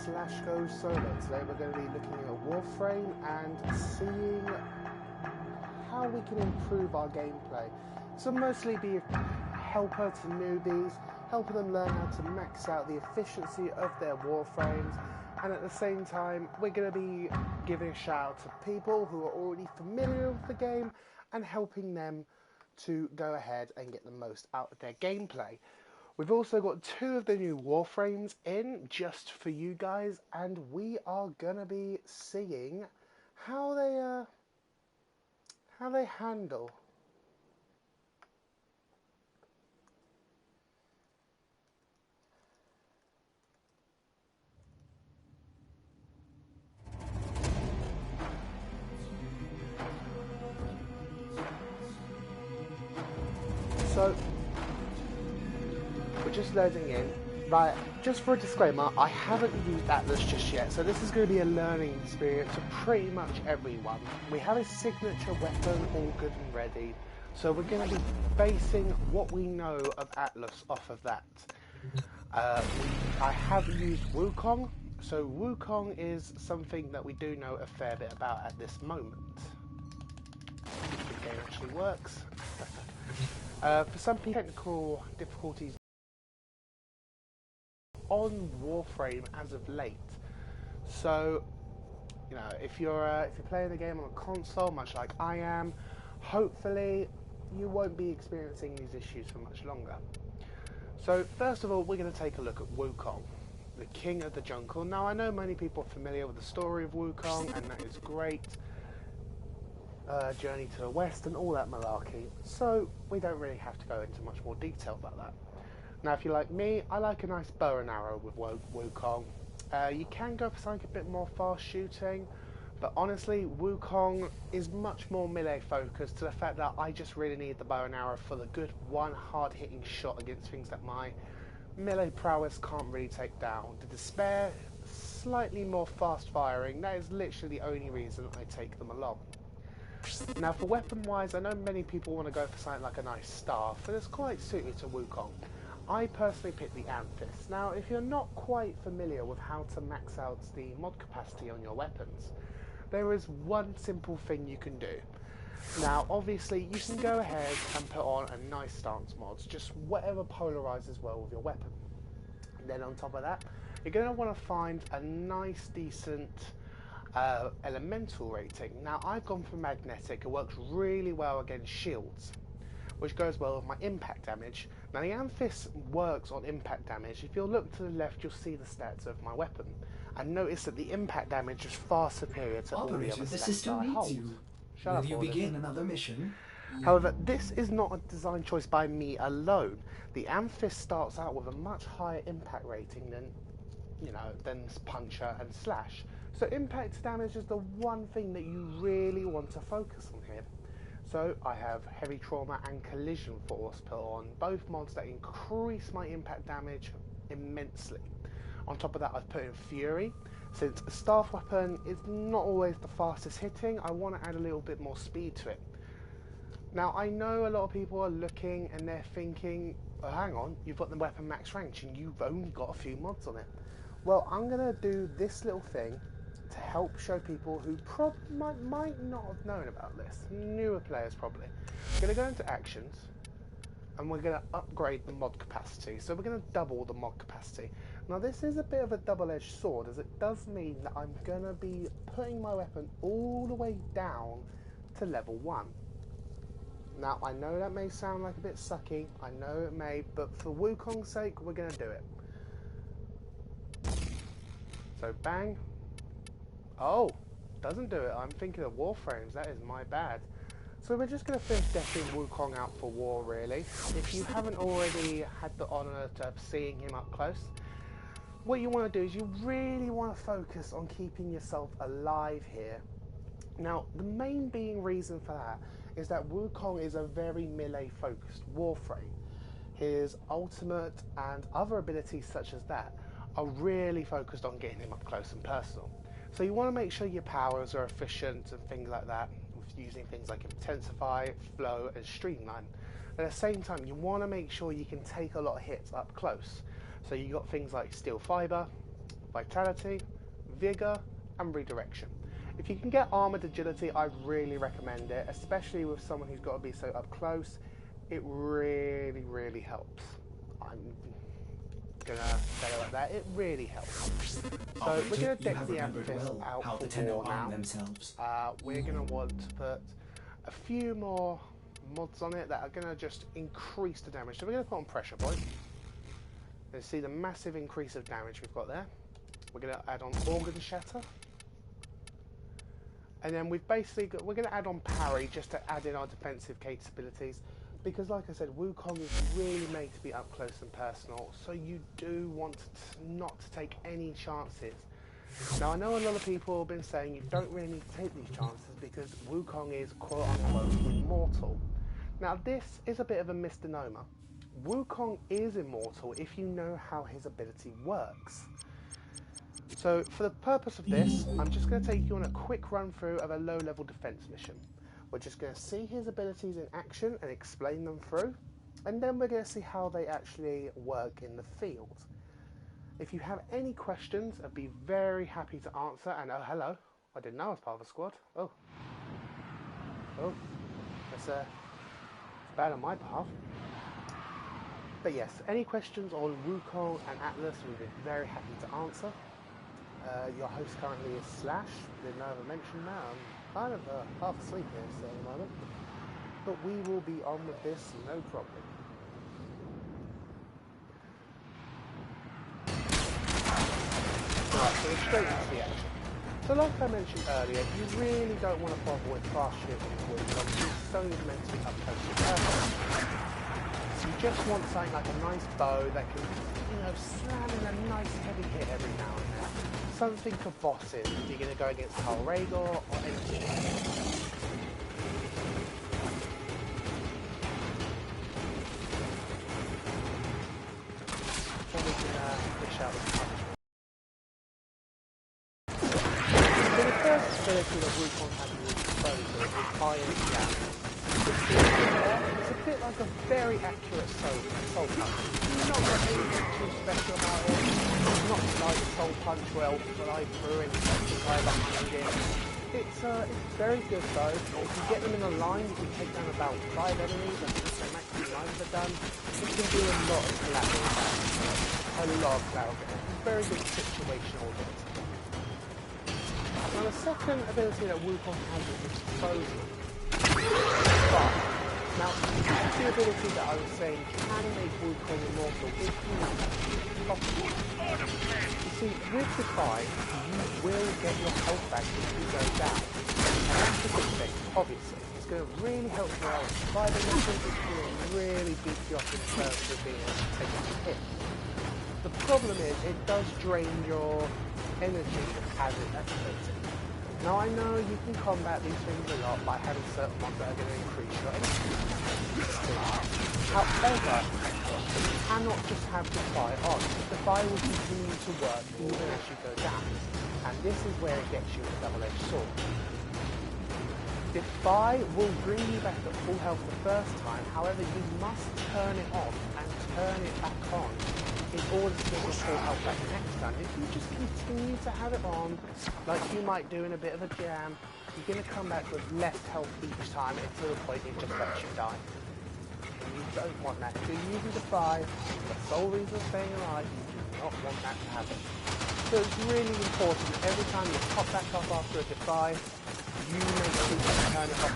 /go solo. Today we're going to be looking at Warframe and seeing how we can improve our gameplay. So mostly be a helper to newbies, helping them learn how to max out the efficiency of their Warframes, and at the same time we're going to be giving a shout out to people who are already familiar with the game and helping them to go ahead and get the most out of their gameplay. We've also got 2 of the new Warframes in just for you guys, and we are gonna be seeing how they handle. So we're just loading in. Right, just for a disclaimer, I haven't used Atlas just yet, so this is going to be a learning experience for pretty much everyone. We have a signature weapon all good and ready, so we're going to be basing what we know of Atlas off of that. I have used Wukong, so Wukong is something that we do know a fair bit about at this moment. If the game actually works. For some technical difficulties on Warframe as of late, so you know, if you're playing the game on a console, much like I am, hopefully you won't be experiencing these issues for much longer. So first of all, we're going to take a look at Wukong, the king of the jungle. Now I know many people are familiar with the story of Wukong, and that is great. Journey to the West and all that malarkey, so we don't really have to go into much more detail about that. Now, if you're like me, I like a nice bow and arrow with Wukong. You can go for something a bit more fast shooting, but honestly, Wukong is much more melee focused to the fact that I just really need the bow and arrow for the good one hard hitting shot against things that my melee prowess can't really take down. The Despair, slightly more fast firing, that is literally the only reason I take them along. Now for weapon wise, I know many people want to go for something like a nice staff, but it's quite suited to Wukong. I personally picked the Amphis. Now if you're not quite familiar with how to max out the mod capacity on your weapons, there is one simple thing you can do. Now obviously you can go ahead and put on a nice stance mods, just whatever polarizes well with your weapon. And then on top of that, you're going to want to find a nice decent elemental rating. Now I've gone for magnetic. It works really well against shields, which goes well with my impact damage. Now the Amphis works on impact damage. If you'll look to the left, you'll see the stats of my weapon, and notice that the impact damage is far superior to all the other stats that I hold. Shut up, Will you begin another mission? However, this is not a design choice by me alone. The Amphis starts out with a much higher impact rating than Puncher and Slash. So impact damage is the one thing that you really want to focus on here. So I have Heavy Trauma and Collision Force put on, both mods that increase my impact damage immensely. On top of that, I've put in Fury. Since a staff weapon is not always the fastest hitting, I want to add a little bit more speed to it. Now I know a lot of people are looking and they're thinking, oh, hang on, you've got the weapon max range and you've only got a few mods on it. Well, I'm going to do this little thing to help show people who might not have known about this, newer players probably. We're going to go into actions and we're going to upgrade the mod capacity. So we're going to double the mod capacity. Now this is a bit of a double-edged sword, as it does mean that I'm going to be putting my weapon all the way down to level 1. Now I know that may sound like a bit sucky, I know it may, but for Wukong's sake we're going to do it. So bang. Oh, doesn't do it. I'm thinking of Warframes. That is my bad. So we're just going to finish decking Wukong out for war, really. If you haven't already had the honour of seeing him up close, what you want to do is you really want to focus on keeping yourself alive here. Now, the main reason for that is that Wukong is a very melee-focused Warframe. His ultimate and other abilities such as that are really focused on getting him up close and personal. So you want to make sure your powers are efficient and things like that, with using things like Intensify, Flow and Streamline. At the same time, you want to make sure you can take a lot of hits up close. So you got things like Steel Fiber, vitality, vigor, and redirection. If you can get armored agility, I really recommend it, especially with someone who's got to be so up close. It really, really helps. I'm gonna say it like that. It really helps. So we're gonna deck the Amethyst out for war now. We're gonna want to put a few more mods on it that are gonna just increase the damage. So we're gonna put on pressure, boys. You see the massive increase of damage we've got there. We're gonna add on organ shatter. And then we've basically got, we're going to add on parry just to add in our defensive capabilities, because like I said, Wukong is really made to be up close and personal, so you do want not to take any chances. Now I know a lot of people have been saying you don't really need to take these chances because Wukong is quote unquote immortal. Now this is a bit of a misnomer. Wukong is immortal if you know how his ability works. So for the purpose of this, I'm just going to take you on a quick run through of a low level defense mission. We're just going to see his abilities in action and explain them through, and then we're going to see how they actually work in the field. If you have any questions, I'd be very happy to answer. And oh, hello, I didn't know I was part of a squad. Oh, that's bad on my behalf. But yes, any questions on Wukong and Atlas, we'd be very happy to answer. Your host currently is Slash. Didn't know I mentioned that. I'm kind of half asleep here still at the moment. But we will be on with this, no problem. Right, so we're straight into the action. So like I mentioned earlier, you really don't want to bother with fast shooting with because so meant to be up close to perfect. So you just want something like a nice bow that can, slam in a nice heavy hit every now and then. Something for bosses if you're going to go against Carl Rhaegar or anything. Then we can fish out with punch. So the first ability that Wukong has at his disposal is Iron Jam. It's a bit like a very accurate soul punch. Not got anything too special about it. It's not like a soul punch where I'll fly through and fly behind it. It's very good though. If you get them in a line, you can take down about 5 enemies. I think the maximum I've ever done. It can do a lot of collateral damage. A lot of collateral damage. It's a very good situational ability. Now the second ability that Wukong has at his disposal. Now, that's the ability that I was saying can make Wukong immortal if you know possible. You see, with Defy, you will get your health back if you go down. And that's the good thing, obviously. It's going to really help you out with surviving missions. It's going to really beat you up in terms of being able to take some hits. The problem is, it does drain your energy as it activates it. Now I know you can combat these things a lot by having certain ones that are going to increase your energy. However, you cannot just have Defy on. Defy will continue to work even as you go down. And this is where it gets you a double-edged sword. Defy will bring you back at full health the first time, however you must turn it off and turn it back on in order to get your full health back next time. If you just continue to have it on, like you might do in a bit of a jam, you're going to come back with less health each time until the point it just lets you die. And you don't want that. If you're using Defy, the sole reason of staying alive, you do not want that to happen. So it's really important that every time you pop back up after a Defy, you make sure you turn it off.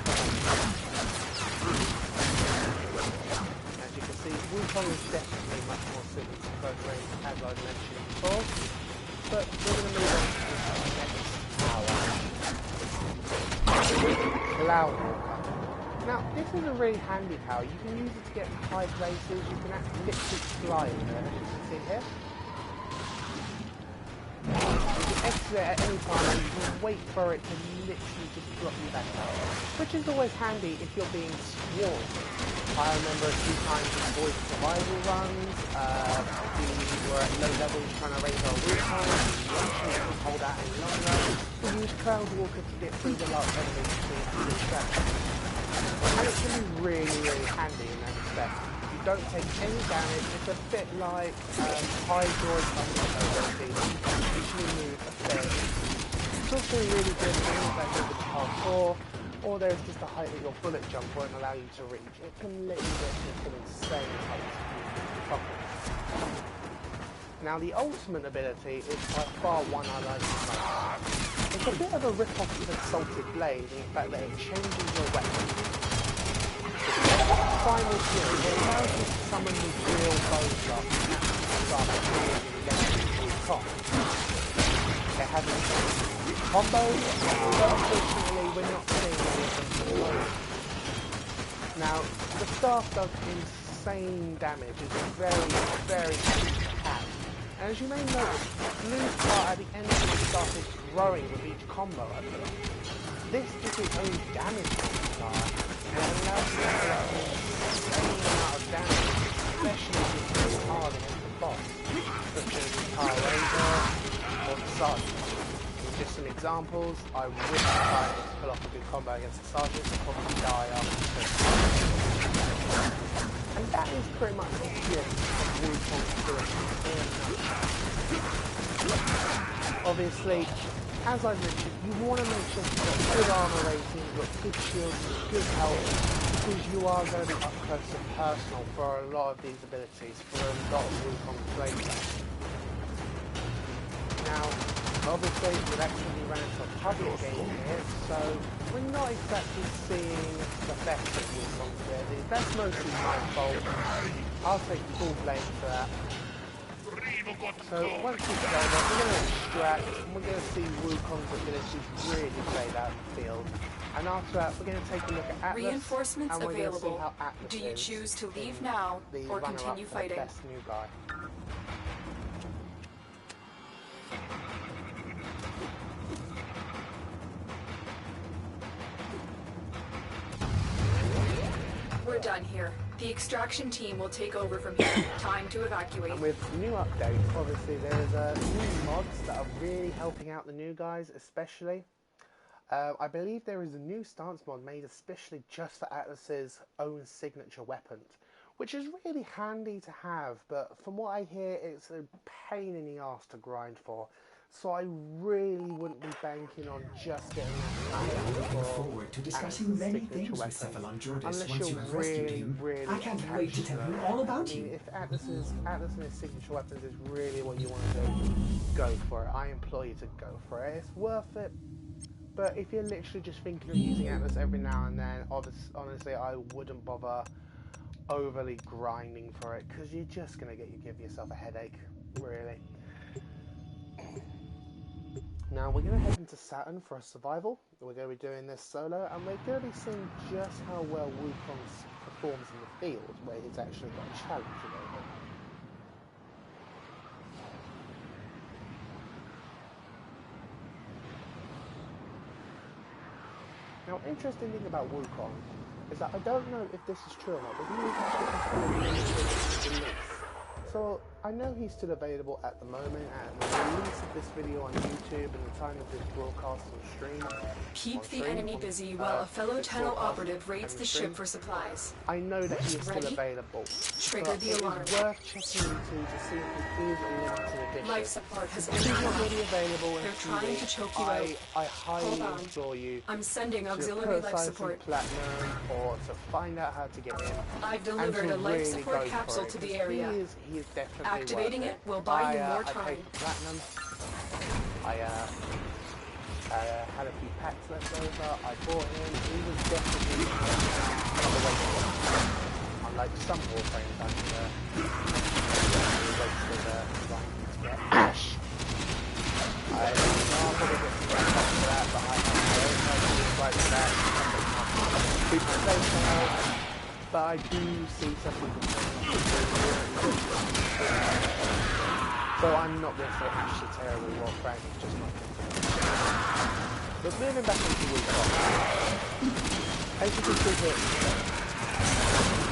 As you can see, Wukong is definitely much more suited to close range, as I mentioned before. But we're going to move on to the next tower. Cloud Walker. Now, this is a really handy power. You can use it to get to high places. You can actually literally fly in there, as you can see here. You can exit at any time and you can wait for it to literally just drop you back out. Which is always handy if you're being swarmed. I remember a few times in voice survival runs, we were at low levels trying to raise our Wukong, we couldn't hold out any longer. We used Cloud Walker to get through the last enemies to distract. And it can be really, really handy in that respect. You don't take any damage. It's a bit like high draw ability. You can usually move a bit. It's also really good for things like moving parkour, or there's just a height that your bullet jump won't allow you to reach. It can literally get to some insane heights using combos. Now the ultimate ability is by far one I like the most. It's a bit of a rip-off of the Salted Blade in the fact that it changes your weapon. Final skill, it allows you to summon the real bowshot and actually start using against Wukong. It has a combos, but unfortunately we're not seeing any of them at the moment. Now, the staff does insane damage, it's very, very easy to catch. And as you may notice, blue part at the end of the staff is growing with each combo I put on. This is its own damage multiplier, and it allows you to collect an insane amount of damage, especially if it's really hard against the boss, such as the Power Ranger or the Sergeant. Just some examples, I wish I could pull off a good combo against the Sergeant and probably die after. And that is pretty much the gist of Wukong's ability. Obviously, as I mentioned, you want to make sure you've got good armor rating, you've got good shields, good health, because you are going to be up close and personal for a lot of these abilities, for a lot of Wukong playstyles. Now, obviously, we've actually ran into a public game here, so we're not exactly seeing the best of Wukong here. That's mostly my fault. I'll take full blame for that. So once we get over, we're going to extract, and we're going to see Wukong's abilities really played out in the field. And after that, we're going to take a look at Atlas, reinforcements and we're available. going to see how Atlas Do you is choose to leave now or continue fighting? Best new guy. We're done here. The extraction team will take over from here. Time to evacuate. And with new updates, obviously there's new mods that are really helping out the new guys, especially. I believe there is a new stance mod made especially just for Atlas's own signature weapons, which is really handy to have, but from what I hear, it's a pain in the arse to grind for. So I really wouldn't be banking on just getting that. I am looking forward to discussing many things with Cephalon Jordis once you have rescued him. I can't wait to tell you all about him. If Atlas and his signature weapons is really what you want to do, go for it. I implore you to go for it. It's worth it. But if you're literally just thinking of using Atlas every now and then, honestly, I wouldn't bother overly grinding for it, because you're just going to give yourself a headache, really. Now we're going to head into Saturn for a survival. We're going to be doing this solo, and we're going to be seeing just how well Wukong performs in the field, where he's actually got a challenge available. Now, interesting thing about Wukong is that I don't know if this is true or not, but he is actually considered release. So I know he's still available at the moment, at the release of this video on YouTube and the time of this broadcast on stream. Keep the enemy busy while a fellow Tenno operative raids the ship for supplies. I know that he is still available. Trigger the alarm. It is worth checking into to see if it is a limited edition. Life support has If been he's not really available in They're trying to choke you I out. highly implore you I'm sending to auxiliary put life aside some support. platinum or to find out how to get in. I've And delivered to a life really support go capsule for it, to the 'cause area. He is definitely Activating worth it will buy you more I time. paid for platinum. I had a few packs left over. I bought him. He was definitely on the way to it. Unlike some Warframes, I'm wasted trying to get Ash. I don't know if I get stuck for that, but I have my own personal right to that. People say so, but I do see some people saying so I'm not going to say actually terrible Warframe, it's just not. But moving back into Wukong, as you can see here,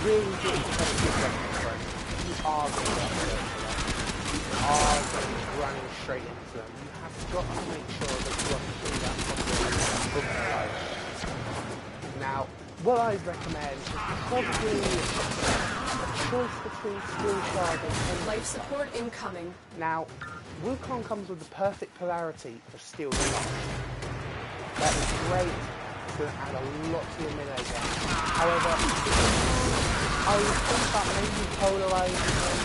really good competitive weapons, friends. You are going to get hurt for that. You are going to be running straight into them. You have got to make sure that you are through that possibility. Now, what I'd recommend is probably a choice between Steel Shard and Energy Life support incoming. Now, Wukong comes with the perfect polarity for Steel Shard. That is great. It's going to add a lot to your melee game. However, I would think about maybe polarizing them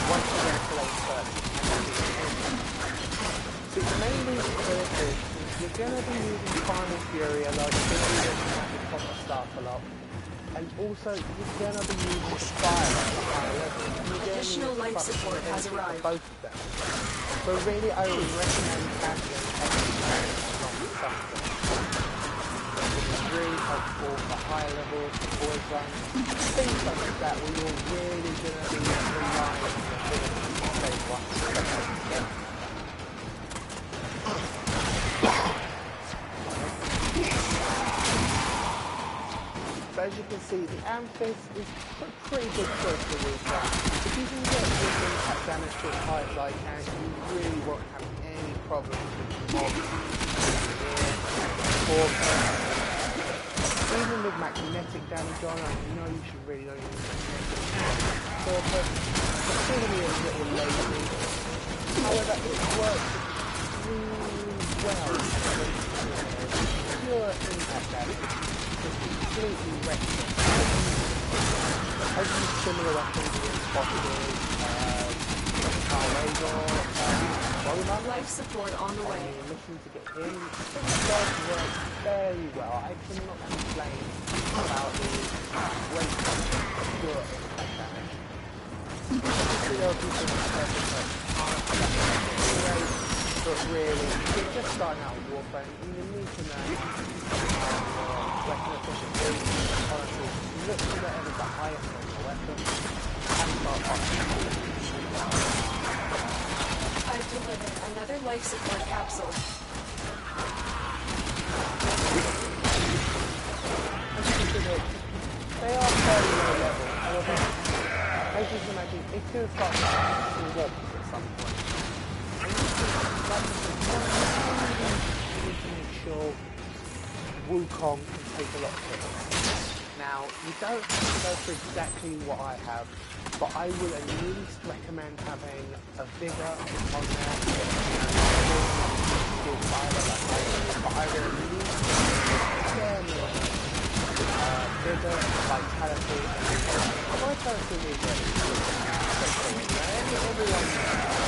once you get to lane 30. So the main reason for this is you're going to be using Final Fury a lot, you're going to be looking at the proper stuff a lot, and also you're going to be using Fire at a higher level. Additional life support has arrived. Both of them. So really I would recommend catching everything along with something. It's really helpful for higher levels, for void runs, things like that where you're really going to be relying on your ability to save one step. So as you can see, the Amethyst is a pretty good choice for Wukong. If you can get your impact damage to as high as I can, you really won't have any problems with mobs. Even with magnetic damage on, I know you should really not use magnetic Corpus. It's going to be a little lazy. However, it works extremely well against pure impact damage. Completely wrecked it. I use similar weapons against bosses, life support on the way. Looking to get him. It does work very well. I cannot complain about the great pure impact damage. There are people great, but really, if you're just starting out with Warframe, you need to know weapon efficiency. Honestly, look for whatever's the highest on the weapon and start optimizing. I've delivered another life support capsule. As you can see, they are fairly low level. However, as you can imagine, it's going to start to warp at some point. And you need to make sure Wukong can take a lot of hits. Now, you don't have to go for exactly what I have, but I would at least recommend having a Vigor on there. But I would at least Vigor, Vitality, and Vitality is everyone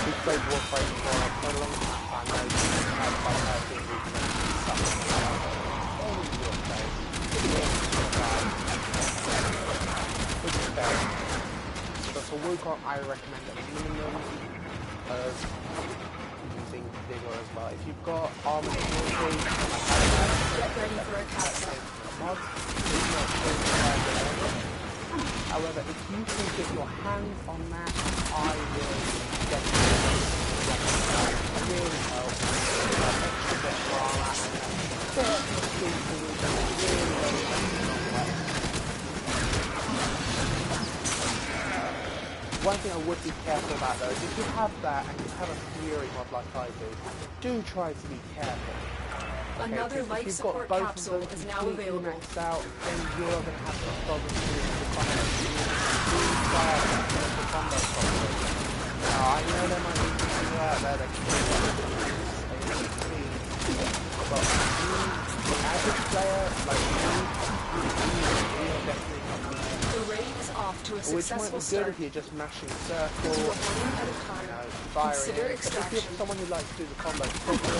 who's played Warframe for a long time knows how Vitality is but for Wukong, I recommend a minimum of using Vigor as well. If you've got Armor Ability, get ready for a capsule. However, if you can get your hands on that, I will definitely really help. Extra bit of armor. One thing I would be careful about though is if you have that and you have a Fury mod like I do try to be careful. Okay, another life support capsule is now available. Maxed out, then you're going to have some problems with the combo. Now I know there might be people out there that can do that, but the average player like you definitely the raid is off to a successful start. Which might be good if you're just mashing circles, firing. Consider extraction. If you're someone who likes to do the combo quickly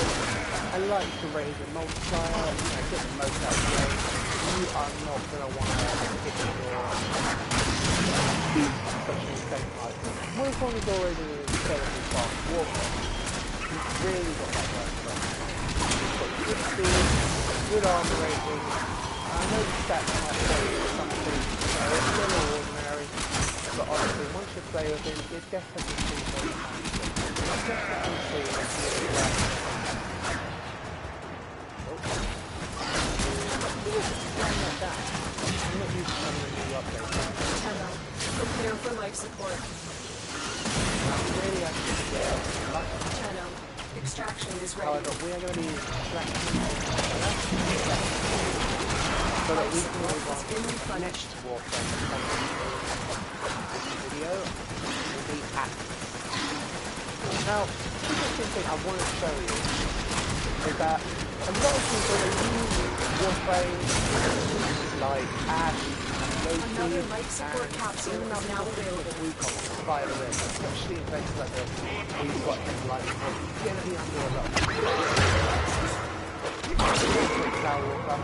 and likes to raise a multiplier, get the most out of the game, you are not going to want to hit your such a mistake like this. Wukong is already an incredibly fast warfare. He's really got that work done. He's got good speed, good armor rating. I know the stats might say something a little ordinary, but honestly, once you play with him, it definitely seems very nice. It definitely seems really well. Like that. I'm not used to having a new update. Prepare for life support. Really actually Channel. Extraction is ready. However, we are going to be extracting so that we can move on to the next warfare. video will be Atlas. Now, the interesting thing I want to show you is that a lot of people use Warframe like Ash and Loki Another life support and capsule even is now available. Wukong by the rim, especially in places like this where you've got things like going to be under a lot. Cloud Walker. I'm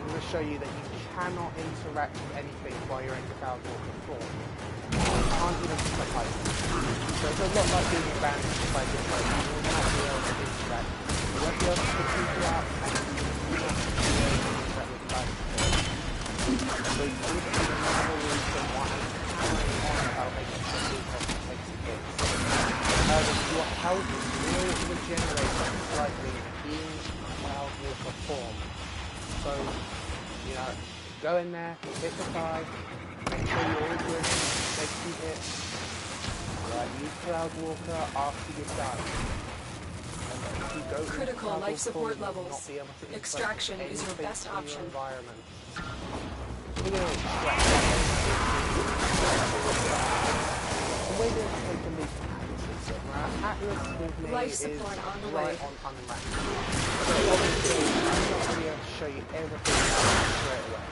going to show you that you cannot interact with anything while you're in the Cloud Walker form. You can't even pick up items. So it's a lot like being abandoned by this place. You will not be able to interact. You won't be able to pick people up and you will not be able to interact with life support. So this is another reason why I'm hammering on about making sure Wukong takes the hits. Your health will regenerate slightly in Cloud Walker form. So, you know, go in there, hit the guy, make sure you're all good, take 2 hits. Right, use Cloud Walker after you're done. If you go Critical Cloud life Walker support form, you will levels. not be able to interact Extraction with is your anything best in your option. environment. We're going to extract that. We're going to take a look at Atlas. Atlas with me Life is supply on the right way. on unmatched. So obviously, I'm not going to be able to show you everything straight away.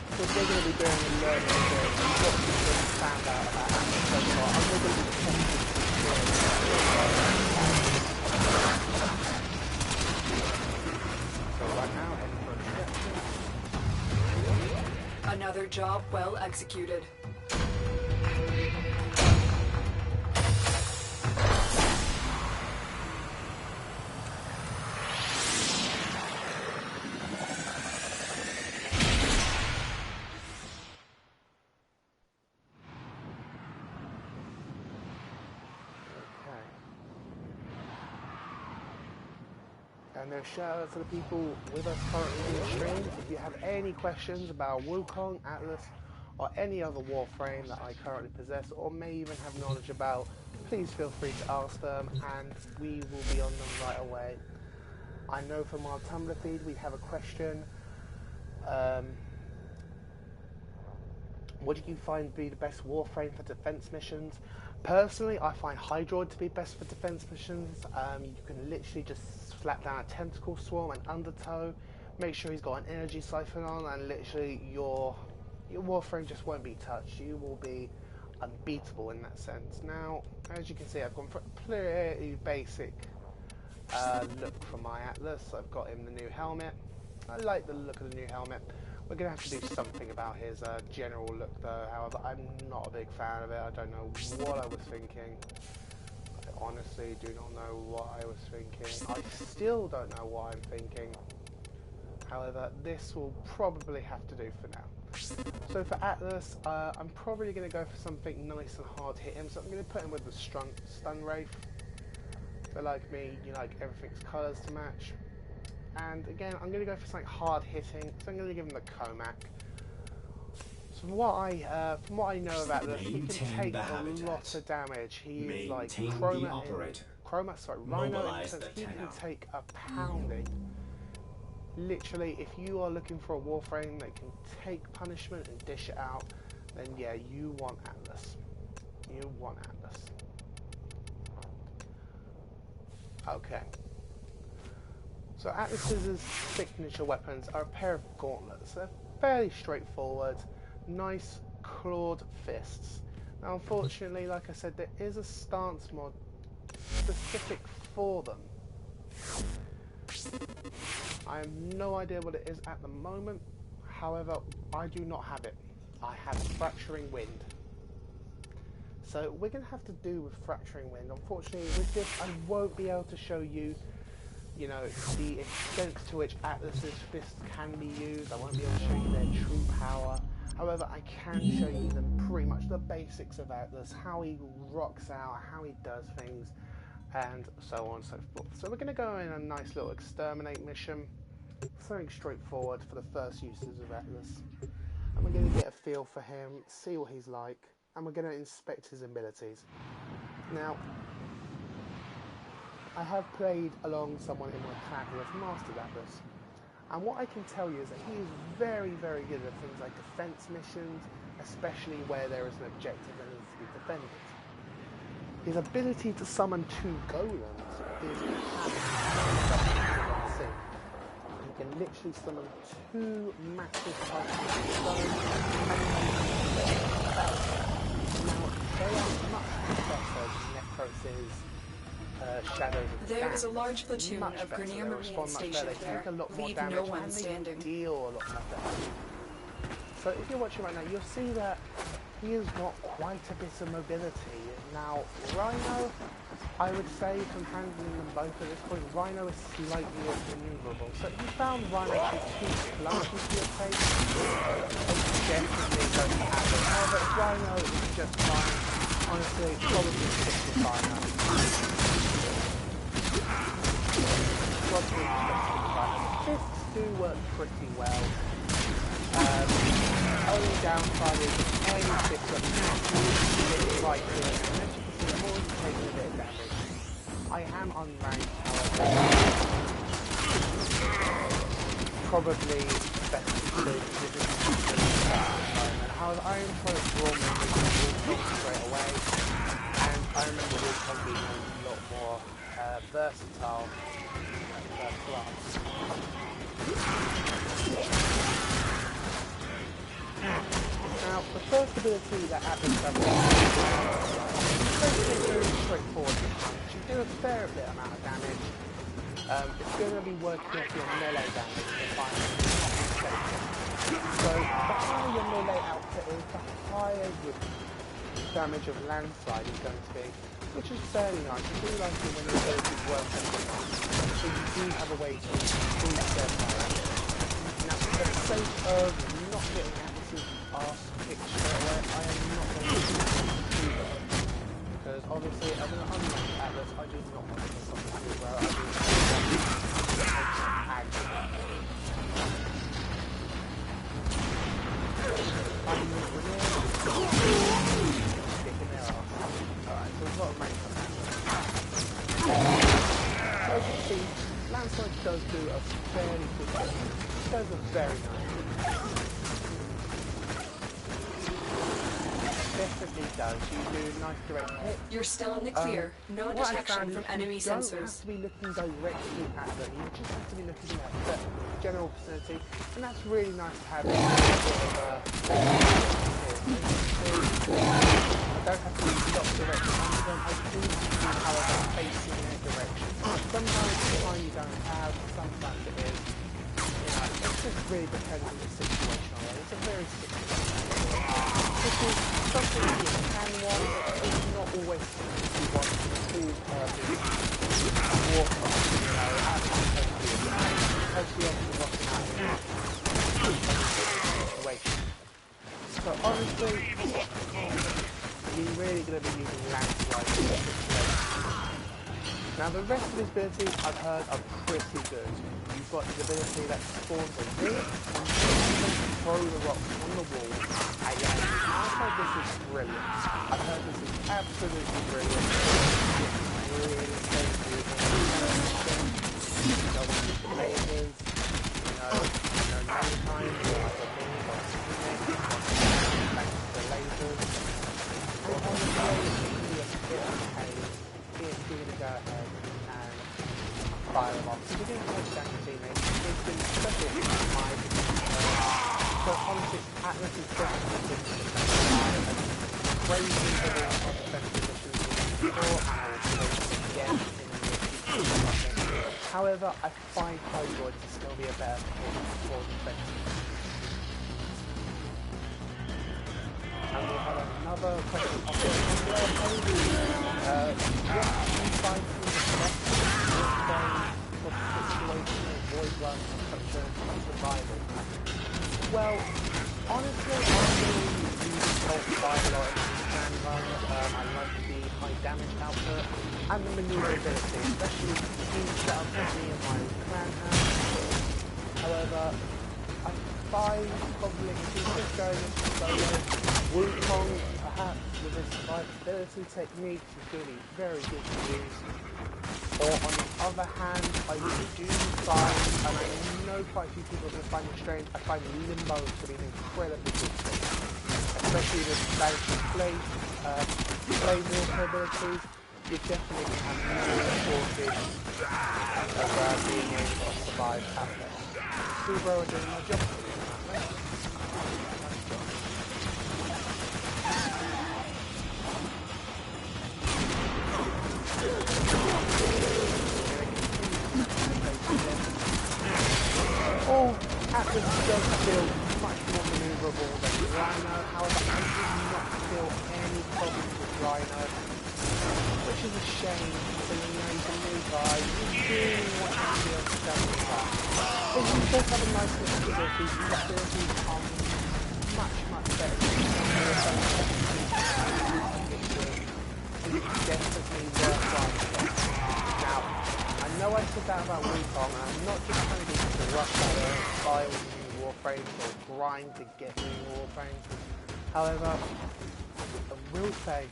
Because we're going to be doing a learning curve and what you can found out about Atlas so far. And we're going to be testing so right now, heading for extraction. Another job well executed. And a shout out to the people with us currently in the stream. If you have any questions about Wukong, Atlas, or any other Warframe that I currently possess, or may even have knowledge about, please feel free to ask them, and we will be on them right away. I know from our Tumblr feed we have a question. What do you find to be the best Warframe for defense missions? Personally, I find Hydroid to be best for defense missions. You can literally just slap down a tentacle swarm and undertow, make sure he's got an energy siphon on, and literally your Warframe just won't be touched. You will be unbeatable in that sense. Now, as you can see, I've gone for a pretty basic look for my Atlas. I've got him the new helmet. I like the look of the new helmet. We're going to have to do something about his general look though. However, I'm not a big fan of it. I don't know what I was thinking. I honestly do not know what I was thinking. I still don't know what I'm thinking. However, this will probably have to do for now. So for Atlas, I'm probably going to go for something nice and hard hitting. So I'm going to put him with the Stun Wraith. But like me, you like everything's colours to match. And again, I'm going to go for something hard hitting, so I'm going to give him the Comac. So from what I know about this, he can take a lot of damage. He is like Rhino, in the sense he can take a pounding. Literally, if you are looking for a Warframe that can take punishment and dish it out, then yeah, you want Atlas. You want Atlas. Okay. So Atlas's signature weapons are a pair of gauntlets. They're fairly straightforward, nice clawed fists. Now unfortunately, like I said, there is a stance mod specific for them. I have no idea what it is at the moment, however, I do not have it. I have Fracturing Wind. So we're going to have to do with Fracturing Wind. Unfortunately, with this, I won't be able to show you, you know, the extent to which Atlas's fists can be used. I won't be able to show you their true power. However, I can show you them pretty much the basics of Atlas, how he rocks out, how he does things, and so on and so forth. So we're going to go in a nice little exterminate mission, something straightforward for the first uses of Atlas. And we're going to get a feel for him, see what he's like, and we're going to inspect his abilities. Now, I have played along someone in my clan who has mastered Atlas, and what I can tell you is that he is very, very good at things like defense missions, especially where there is an objective that needs to be be defended. His ability to summon 2 golems is perhaps the He can literally summon 2 massive types of stones Now, they are much better than Necros's Shadows of There Damp. is a large platoon Much of better. Grenier They Marine respond much better. stationed They here. take a lot more Leave damage no one and standing. they deal a lot more damage. So if you're watching right now, you'll see that he has got quite a bit of mobility. Now, Rhino, I would say from handling them both at this point, Rhino is slightly more maneuverable. So if you found Rhino to be too clunky for your taste, definitely go for Atlas. However, if Rhino is just fine, honestly, probably stick with Rhino. Probably just stick with Rhino. The fists do work pretty well. Only downside is any fist of right here, and as you can see, I'm already taking a bit of damage. I am unranked, however. Probably best to do this environment. However, I am trying to draw my Wukong straight away, and I remember Wukong being a lot more versatile at first glance. Now, the first ability that Atlas has is very straightforward. You do a fair bit amount of damage. It's going to be working off your melee damage to find so the higher your melee output is, the higher your damage of landslide is going to be, which is fairly nice. I do like it when your abilities work on the so you do have a way to boost their power. Now, for the sake of not getting Atlas's arse kicked straight away, I am not going to do that. Because obviously, as an unranked Atlas, I do not want to do something too well. I do not want to aggravate. Kicking their arse. Alright, so we've got a range on that. So as you can see, landslide does do a fairly good job. It does a very nice job. Definitely does. You do nice direct hit. You're still in the clear. No detection from enemy sensors. You don't have sensors. to be looking directly at them. You just have to be looking at the general vicinity, and that's really nice to have. I don't have to look directly under them. I do see how they're facing in a direction. Sometimes it's fine you don't have, sometimes it is. It just really depends on the situation. It's a very situational. This is something you can want, but it's not always something you want to full purpose walk on, totally watching out situation. So honestly, you're really going to be using landslide in this situation. Now the rest of his abilities I've heard are pretty good. You've got his ability that spawns a wall and you can throw the rocks on the wall at your enemy. I've heard this is brilliant. I've heard this is absolutely brilliant. It's really safe to use lasers, many times like a mini or thanks to the lasers. And honestly, it's a bit of a pain. If you're going to go ahead and fire them off. So we didn't take down your teammates. It's been special in my so honestly, Atlas is definitely good to crazy on defensive missions before, and I will play this again in the near future. However, I find Hydroid to still be a better performance for defensive. And we have another question of the what do you find to be the best for the situation of void runs such as survival? Well, honestly, I really use Bolt quite a lot in the can run. I like the high damage output and the maneuverability, especially the team setup that me and my clan have. However, I find probably if you're just going into solo, Wukong, perhaps with his survivability technique, is going to be very good to use. Or on the other hand, I really do find, and I know quite a few people are going to find it strange, I find Limbo to be an incredibly good thing. Especially with Vanishing Fleet, flame water abilities, you definitely have no shortage of being able to survive Atlas. Subro are doing their job for you, Atlas. Nice job. Oh, Atlas does feel much more manoeuvrable than Rhino, however I do not feel any problems with Rhino, which is a shame, because you know he's a new guy, you really want him to be able to stand with that. But he does have a nice little ability, his abilities are much better than so it's definitely worthwhile to get. Now, I know I said that about Wukong, and I'm not just trying to get you to rush out there and buy all new warframes or grind to get new warframes. However, I will say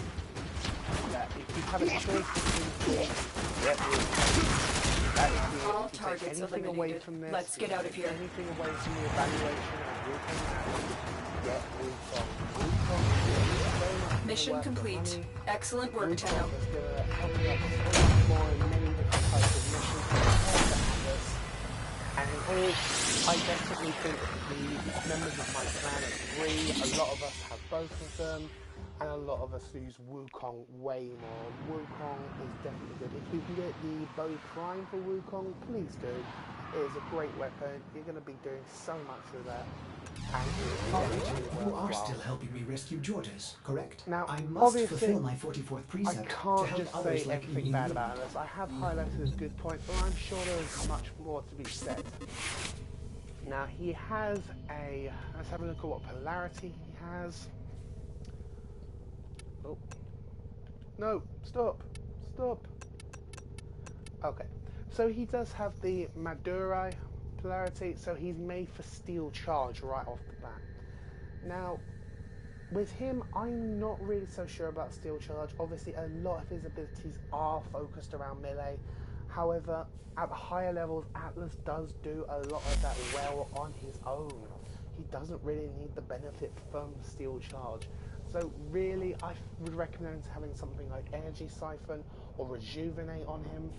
that if you have a choice between two, get Wukong. That is the All if you take targets anything away eliminated. from this, Let's get out of here. anything away from the evaluation of Wukong and Atlas, get Wukong. Wukong is so much Mission worth the complete. money. Excellent work, Wukong Tenno. is going to help us so much more in many different types of missions compared to Atlas. And in all, I definitely think the members of my clan agree. A lot of us have both of them, and a lot of us use Wukong way more. Wukong is definitely good. If you can get the bow prime for Wukong, please do. It is a great weapon. You're going to be doing so much with that. And Operator, you are still helping me rescue Jordis, correct? Now, I must obviously, fulfill my 44th I precept to can't help just others say like everything me. bad about Atlas. I have highlighted his good points, but I'm sure there's much more to be said. Now, he has a... Let's have a look at what polarity he has. Oh. No, stop. Stop. Okay. So he does have the Madurai polarity, so he's made for steel charge right off the bat. Now, with him, I'm not really so sure about steel charge. Obviously, a lot of his abilities are focused around melee. However, at the higher levels, Atlas does do a lot of that well on his own. He doesn't really need the benefit from steel charge. So really, I would recommend having something like Energy Siphon or Rejuvenate on him,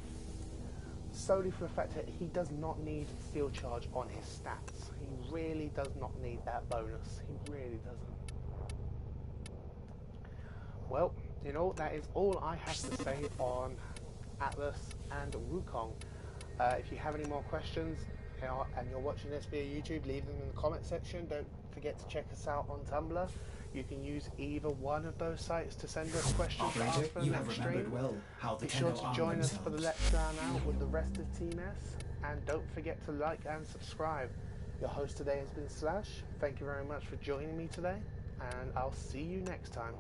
solely for the fact that he does not need steel charge on his stats. He really does not need that bonus. He really doesn't. Well, you know, that is all I have to say on Atlas and Wukong. If you have any more questions and you're watching this via YouTube, leave them in the comment section. Don't forget to check us out on Tumblr. You can use either one of those sites to send us questions to ask for the next stream. Well how the Be sure to join us for the Let's Drown Out with the rest of Team S. And don't forget to like and subscribe. Your host today has been Slash. Thank you very much for joining me today. And I'll see you next time.